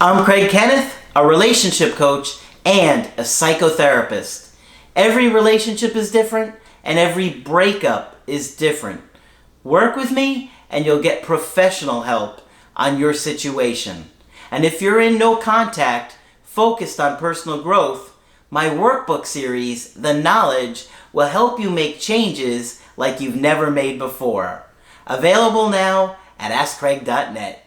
I'm Craig Kenneth, a relationship coach and a psychotherapist. Every relationship is different and every breakup is different. Work with me and you'll get professional help on your situation. And if you're in no contact, focused on personal growth, my workbook series, The Knowledge, will help you make changes like you've never made before. Available now at AskCraig.net.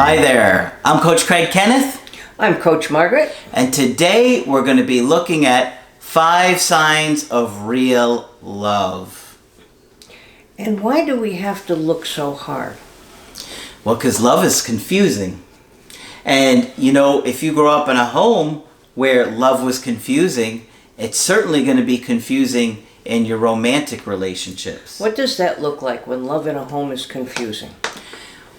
Hi there, I'm Coach Craig Kenneth. I'm Coach Margaret. And today we're going to be looking at 5 signs of real love. And why do we have to look so hard? Well, because love is confusing. And, you know, if you grow up in a home where love was confusing, it's certainly going to be confusing in your romantic relationships. What does that look like when love in a home is confusing?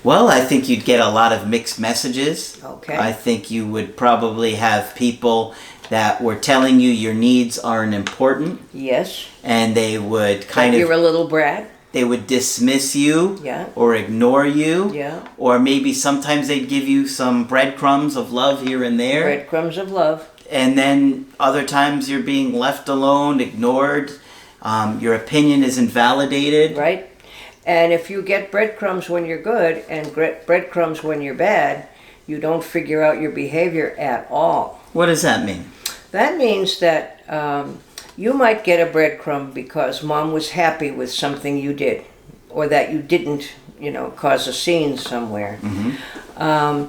Well, I think you'd get a lot of mixed messages. Okay. I think you would probably have people that were telling you your needs aren't important. Yes. And they would You're a little brat. They would dismiss you. Yeah. Or ignore you. Yeah. Or maybe sometimes they'd give you some breadcrumbs of love here and there. Breadcrumbs of love. And then other times you're being left alone, ignored. Your opinion is invalidated. Right. And if you get breadcrumbs when you're good and breadcrumbs when you're bad, you don't figure out your behavior at all. What does that mean? That means that you might get a breadcrumb because mom was happy with something you did, or that you didn't, cause a scene somewhere. Mm-hmm.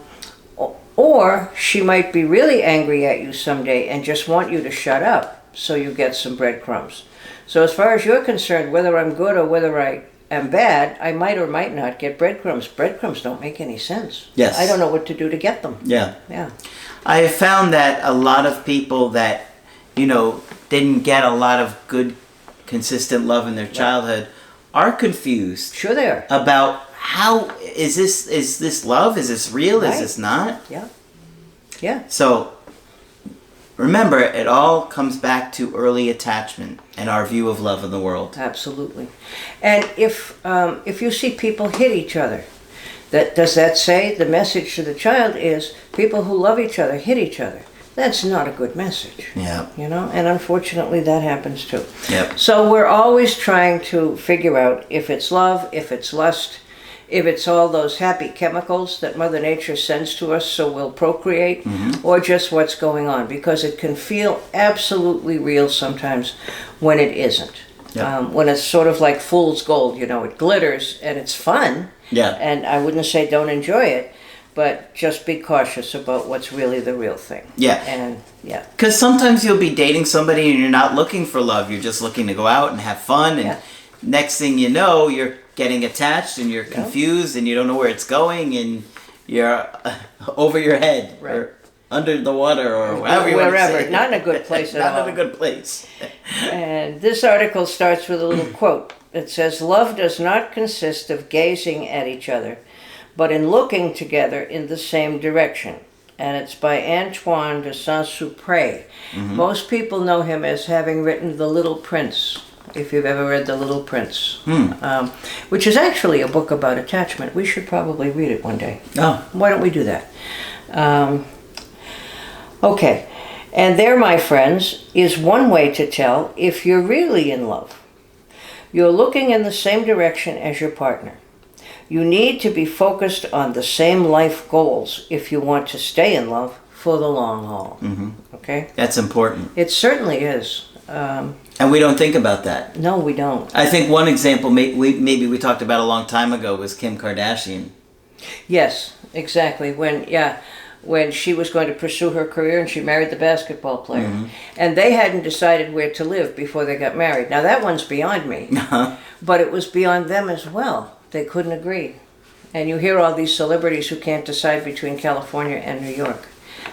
Or she might be really angry at you someday and just want you to shut up, so you get some breadcrumbs. So as far as you're concerned, whether I'm good or whether I am bad, I might or might not get breadcrumbs. Breadcrumbs don't make any sense. Yes. I don't know what to do to get them. Yeah. Yeah. I have found that a lot of people that, didn't get a lot of good, consistent love in their childhood are confused. Sure they are. About how, is this love? Is this real? Right. Is this not? Yeah. Yeah. So, remember, it all comes back to early attachment and our view of love in the world. Absolutely. And if you see people hit each other, does that say the message to the child is people who love each other hit each other? That's not a good message. Yeah. And unfortunately that happens too. Yep. So we're always trying to figure out if it's love, if it's lust, if it's all those happy chemicals that Mother Nature sends to us so we'll procreate, or just what's going on, because it can feel absolutely real sometimes when it isn't. Yep. When it's sort of like fool's gold, it glitters and it's fun. Yeah. And I wouldn't say don't enjoy it, but just be cautious about what's really the real thing. Yeah. And yeah. Because sometimes you'll be dating somebody and you're not looking for love. You're just looking to go out and have fun. And next thing you know, you're getting attached and you're confused and you don't know where it's going and you're over your head or under the water or wherever you want to say. Not in a good place at all. Not in a good place. And this article starts with a little quote. It says, "Love does not consist of gazing at each other, but in looking together in the same direction." And it's by Antoine de Saint-Exupéry. Most people know him as having written The Little Prince, if you've ever read The Little Prince, which is actually a book about attachment. We should probably read it one day. Oh. Why don't we do that? Okay. And there, my friends, is one way to tell if you're really in love. You're looking in the same direction as your partner. You need to be focused on the same life goals if you want to stay in love for the long haul. Okay? That's important. It certainly is. And we don't think about that. No, we don't. I think one example maybe we talked about a long time ago was Kim Kardashian. Yes, exactly. When she was going to pursue her career and she married the basketball player. And they hadn't decided where to live before they got married. Now that one's beyond me. But it was beyond them as well. They couldn't agree. And you hear all these celebrities who can't decide between California and New York.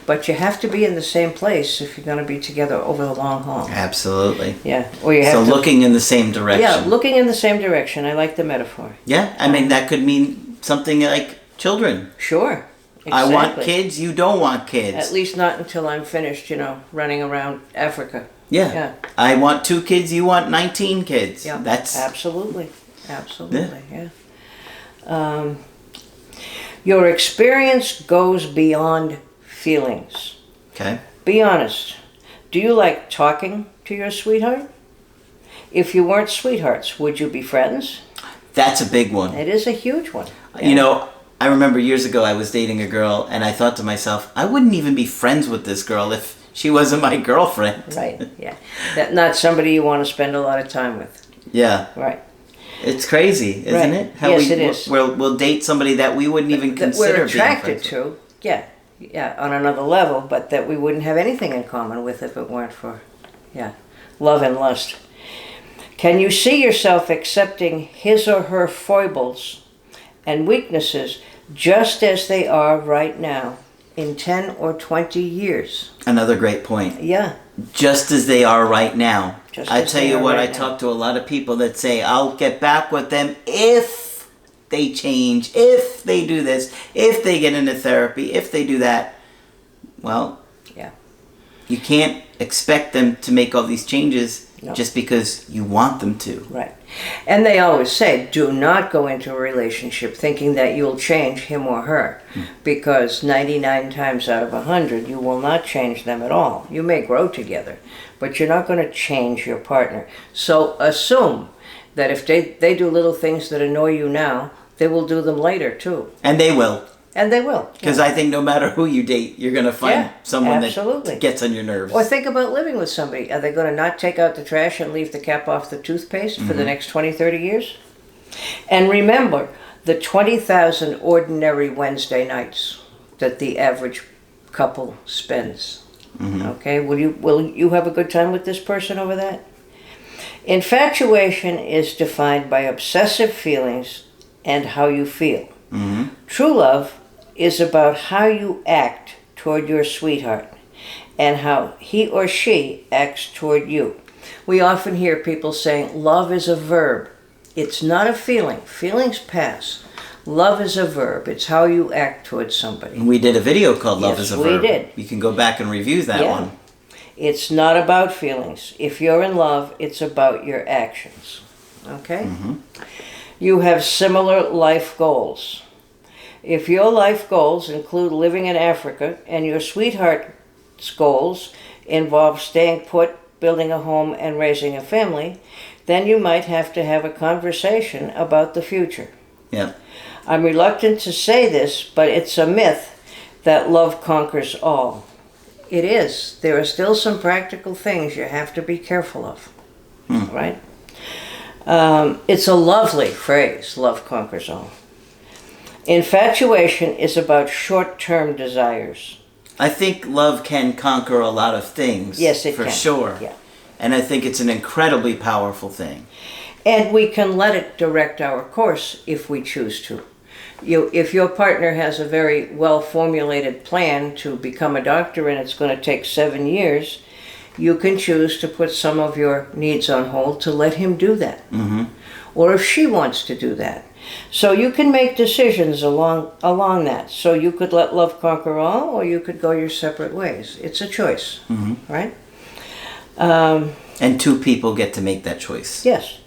But you have to be in the same place if you're going to be together over the long haul. Absolutely. Yeah. Or you have looking in the same direction. Yeah, looking in the same direction. I like the metaphor. Yeah, I mean, that could mean something like children. Sure. Exactly. I want kids, you don't want kids. At least not until I'm finished, running around Africa. Yeah. I want 2 kids, you want 19 kids. Yeah. That's Absolutely. Absolutely, yeah. Your experience goes beyond feelings. Okay. Be honest. Do you like talking to your sweetheart? If you weren't sweethearts, would you be friends? That's a big one. It is a huge one. You know, I remember years ago I was dating a girl and I thought to myself, I wouldn't even be friends with this girl if she wasn't my girlfriend. Right, yeah. Not somebody you want to spend a lot of time with. Yeah. Right. It's crazy, isn't Right. it? Yes, it is. We'll date somebody that we wouldn't even That consider we're attracted being friends to, yeah, on another level, but that we wouldn't have anything in common with if it weren't for, love and lust. Can you see yourself accepting his or her foibles and weaknesses just as they are right now in 10 or 20 years? Another great point. Yeah. Just as they are right now. I tell you what, I talk talk to a lot of people that say, I'll get back with them if they change, if they do this, if they get into therapy, if they do that. Well, yeah, you can't expect them to make all these changes just because you want them to. Right. And they always say, do not go into a relationship thinking that you'll change him or her, because 99 times out of 100, you will not change them at all. You may grow together, but you're not going to change your partner. So assume that if they do little things that annoy you now, they will do them later too. And they will. And they will. Because I think no matter who you date, you're going to find someone absolutely. that gets on your nerves. Or think about living with somebody. Are they going to not take out the trash and leave the cap off the toothpaste for the next 20, 30 years? And remember the 20,000 ordinary Wednesday nights that the average couple spends. Okay? Will you have a good time with this person over that? Infatuation is defined by obsessive feelings and how you feel. True love is about how you act toward your sweetheart and how he or she acts toward you. We often hear people saying love is a verb. It's not a feeling. Feelings pass. Love is a verb. It's how you act towards somebody. We did a video called Love is a Verb. We did. You can go back and review that one. It's not about feelings. If you're in love, it's about your actions. Okay? You have similar life goals. If your life goals include living in Africa and your sweetheart's goals involve staying put, building a home, and raising a family, then you might have to have a conversation about the future. Yeah. I'm reluctant to say this, but it's a myth that love conquers all. It is. There are still some practical things you have to be careful of, right? It's a lovely phrase, love conquers all. Infatuation is about short-term desires. I think love can conquer a lot of things. Yes, it can. For can. sure. Yeah. And I think it's an incredibly powerful thing. And we can let it direct our course if we choose to. If your partner has a very well-formulated plan to become a doctor and it's going to take 7 years, you can choose to put some of your needs on hold to let him do that. Or if she wants to do that. So you can make decisions along that. So you could let love conquer all, or you could go your separate ways. It's a choice, right? And two people get to make that choice. Yes.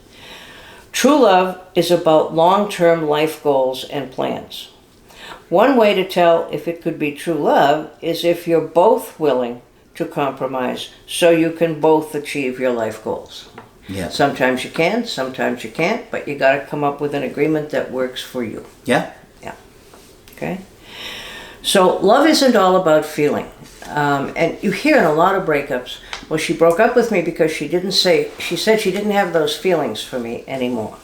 True love is about long-term life goals and plans. One way to tell if it could be true love is if you're both willing to compromise so you can both achieve your life goals. Yeah. Sometimes you can, sometimes you can't, but you got to come up with an agreement that works for you. Yeah. Yeah. Okay? So love isn't all about feeling. And you hear in a lot of breakups, well, she broke up with me because she said she didn't have those feelings for me anymore.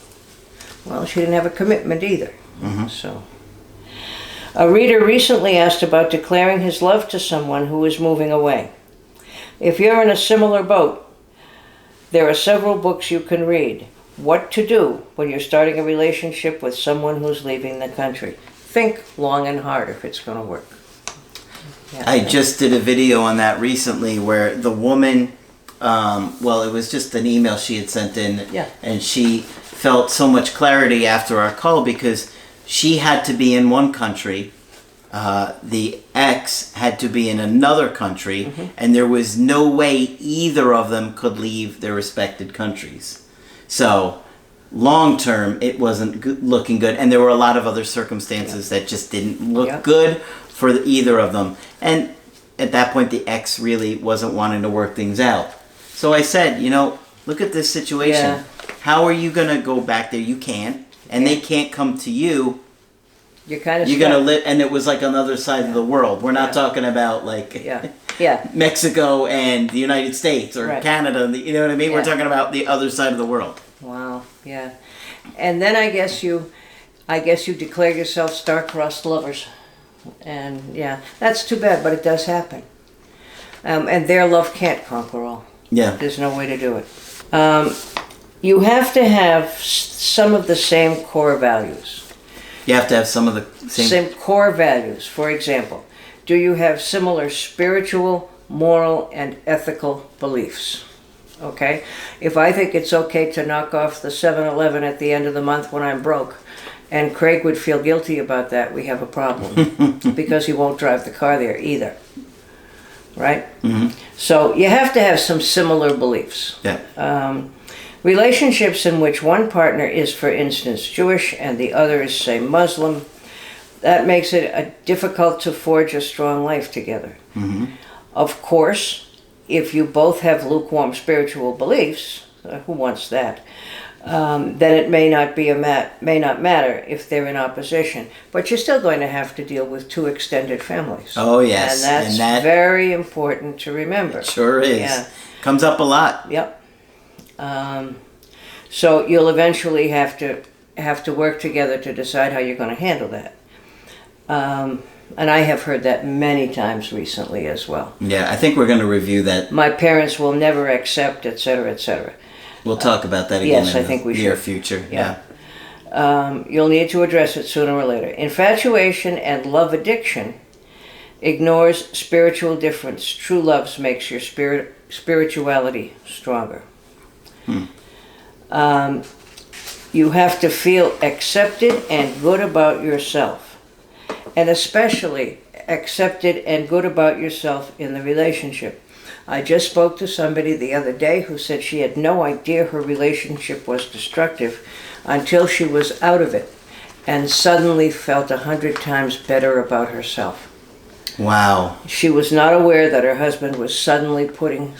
Well, she didn't have a commitment either. So, a reader recently asked about declaring his love to someone who is moving away. If you're in a similar boat, there are several books you can read. What to do when you're starting a relationship with someone who's leaving the country. Think long and hard if it's going to work. Yeah, I just did a video on that recently where the woman, it was just an email she had sent in, and she felt so much clarity after our call because she had to be in one country, the ex had to be in another country, and there was no way either of them could leave their respected countries. So long term, it wasn't looking good, and there were a lot of other circumstances that just didn't look good for either of them. And at that point, the ex really wasn't wanting to work things out. So I said, look at this situation. Yeah. How are you going to go back there? You can't. And they can't come to you. You're kind of You're going to live, and it was like another side of the world. We're not talking about like Mexico and the United States or Canada. You know what I mean? We're talking about the other side of the world. Wow. Yeah. And then I guess you declare yourself star-crossed lovers. And that's too bad, but it does happen. And their love can't conquer all. Yeah. There's no way to do it. You have to have some of the same core values. You have to have some of the same core values. For example, do you have similar spiritual, moral, and ethical beliefs? Okay? If I think it's okay to knock off the 7-Eleven at the end of the month when I'm broke, and Craig would feel guilty about that, we have a problem. Because he won't drive the car there either. Right? Mm-hmm. So you have to have some similar beliefs. Yeah. Relationships in which one partner is, for instance, Jewish and the other is, say, Muslim, that makes it difficult to forge a strong life together. Mm-hmm. Of course, if you both have lukewarm spiritual beliefs, who wants that? Then it may not matter if they're in opposition. But you're still going to have to deal with two extended families. Oh, yes. And that's very important to remember. It sure is. Yeah. Comes up a lot. Yep. So you'll eventually have to work together to decide how you're going to handle that. And I have heard that many times recently as well. Yeah, I think we're going to review that. My parents will never accept, etc., etc. We'll talk about that again yes, I think we near should. future. Yeah. You'll need to address it sooner or later. Infatuation and love addiction ignores spiritual difference. True love makes your spirituality stronger. You have to feel accepted and good about yourself. And especially accepted and good about yourself in the relationship. I just spoke to somebody the other day who said she had no idea her relationship was destructive until she was out of it and suddenly felt 100 times better about herself. Wow. She was not aware that her husband was subtly putting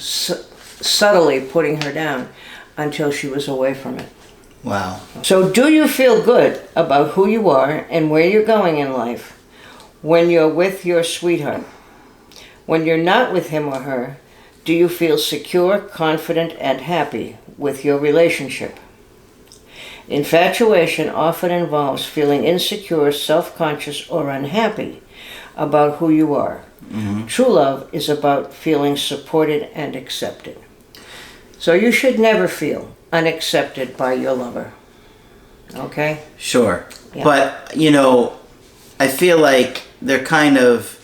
her down until she was away from it. Wow. So do you feel good about who you are and where you're going in life when you're with your sweetheart? When you're not with him or her, do you feel secure, confident, and happy with your relationship? Infatuation often involves feeling insecure, self-conscious, or unhappy about who you are. Mm-hmm. True love is about feeling supported and accepted. So you should never feel unaccepted by your lover. Okay? Sure. Yeah. But, I feel like they're kind of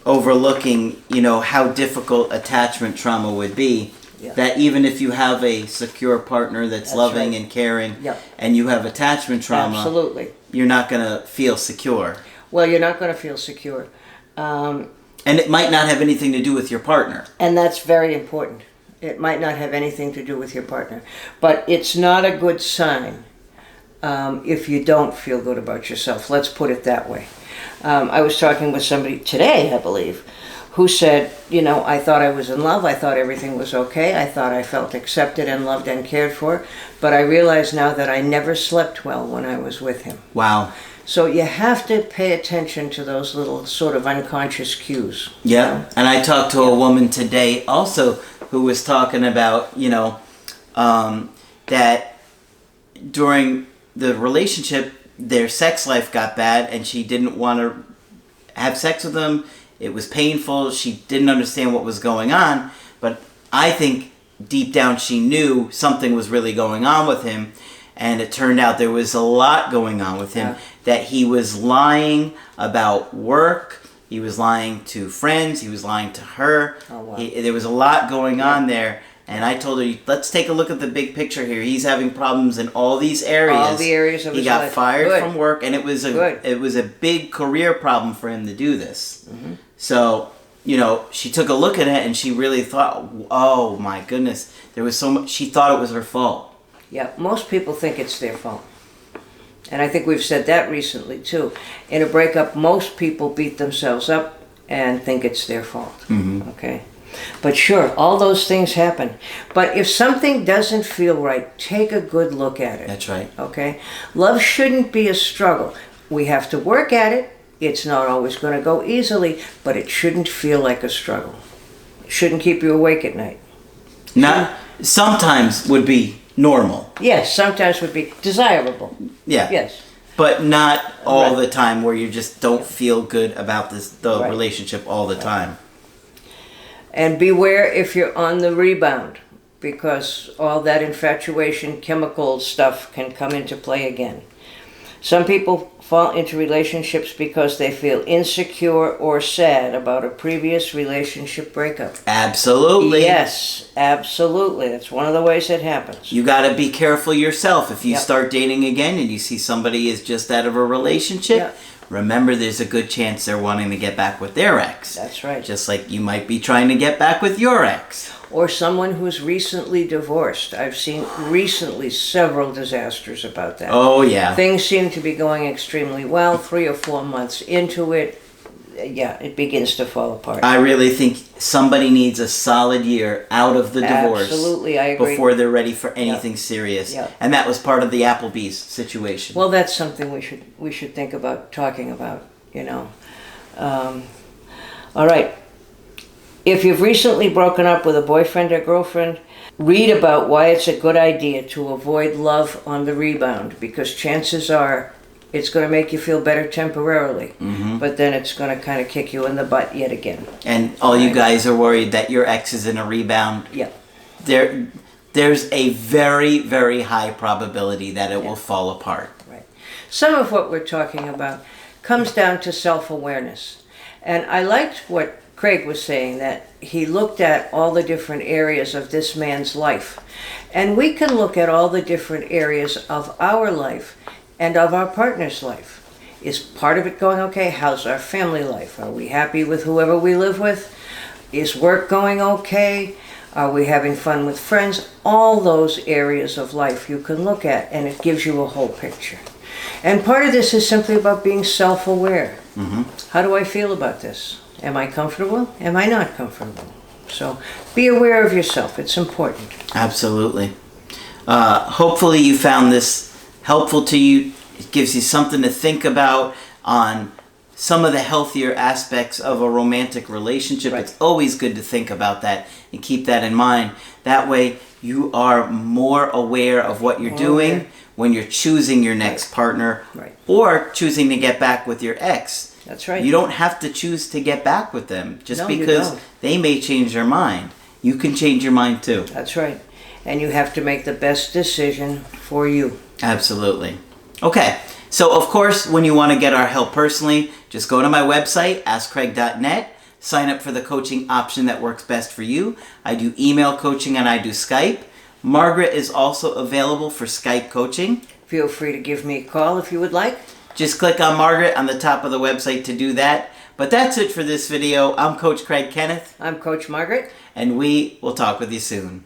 overlooking, how difficult attachment trauma would be. Yeah. That even if you have a secure partner that's loving and caring, and you have attachment trauma, absolutely, you're not going to feel secure. Well, you're not going to feel secure. And it might not have anything to do with your partner. And that's very important. It might not have anything to do with your partner. But it's not a good sign if you don't feel good about yourself. Let's put it that way. I was talking with somebody today, I believe, who said, I thought I was in love. I thought everything was okay. I thought I felt accepted and loved and cared for. But I realize now that I never slept well when I was with him. Wow. So you have to pay attention to those little sort of unconscious cues. Yeah. And I talked to a woman today also who was talking about, that during the relationship, their sex life got bad and she didn't want to have sex with him. It was painful. She didn't understand what was going on. But I think deep down she knew something was really going on with him. And it turned out there was a lot going on with him. Yeah. That he was lying about work. He was lying to friends. He was lying to her. Oh, wow. There was a lot going on there. And I told her, let's take a look at the big picture here. He's having problems in all these areas. All the areas of his life. He got fired from work, and it was a big career problem for him to do this. Mm-hmm. So, she took a look at it, and she really thought, oh my goodness, there was so much. She thought it was her fault. Yeah, most people think it's their fault. And I think we've said that recently too. In a breakup, most people beat themselves up and think it's their fault. Okay? But sure, all those things happen. But if something doesn't feel right, take a good look at it. That's right. Okay? Love shouldn't be a struggle. We have to work at it. It's not always going to go easily, but it shouldn't feel like a struggle. It shouldn't keep you awake at night. Not sometimes would be normal. Yes, sometimes would be desirable. Yeah. Yes. But not all Right. the time where you just don't feel good about the Right. relationship all the time. And beware if you're on the rebound, because all that infatuation, chemical stuff can come into play again. Some people fall into relationships because they feel insecure or sad about a previous relationship breakup. Absolutely. Yes, absolutely. That's one of the ways it happens. You got to be careful yourself. If you Yep. start dating again and you see somebody is just out of a relationship, Yep. remember there's a good chance they're wanting to get back with their ex. That's right. Just like you might be trying to get back with your ex. Or someone who's recently divorced. I've seen recently several disasters about that. Oh, yeah. Things seem to be going extremely well. 3 or 4 months into it, yeah, it begins to fall apart. I really think somebody needs a solid year out of the divorce. Absolutely, I agree. Before they're ready for anything serious. Yep. And that was part of the Applebee's situation. Well, that's something we should think about talking about, you know. All right. If you've recently broken up with a boyfriend or girlfriend, read about why it's a good idea to avoid love on the rebound, because chances are it's going to make you feel better temporarily, but then it's going to kind of kick you in the butt yet again. And all you guys are worried that your ex is in a rebound. Yeah. There's a very, very high probability that it will fall apart. Right. Some of what we're talking about comes down to self-awareness. And I liked what Craig was saying, that he looked at all the different areas of this man's life. And we can look at all the different areas of our life and of our partner's life. Is part of it going okay? How's our family life? Are we happy with whoever we live with? Is work going okay? Are we having fun with friends? All those areas of life you can look at, and it gives you a whole picture. And part of this is simply about being self-aware. How do I feel about this? Am I comfortable? Am I not comfortable? So be aware of yourself. It's important. Absolutely. Hopefully you found this helpful to you. It gives you something to think about on some of the healthier aspects of a romantic relationship. Right. It's always good to think about that and keep that in mind. That way you are more aware of what you're doing when you're choosing your next partner or choosing to get back with your ex. That's right. You don't have to choose to get back with them just No, you because don't. they may change their mind. You can change your mind too. That's right. And you have to make the best decision for you. Absolutely. Okay. So, of course, when you want to get our help personally, just go to my website, askcraig.net, sign up for the coaching option that works best for you. I do email coaching and I do Skype. Margaret is also available for Skype coaching. Feel free to give me a call if you would like. Just click on Margaret on the top of the website to do that. But that's it for this video. I'm Coach Craig Kenneth. I'm Coach Margaret. And we will talk with you soon.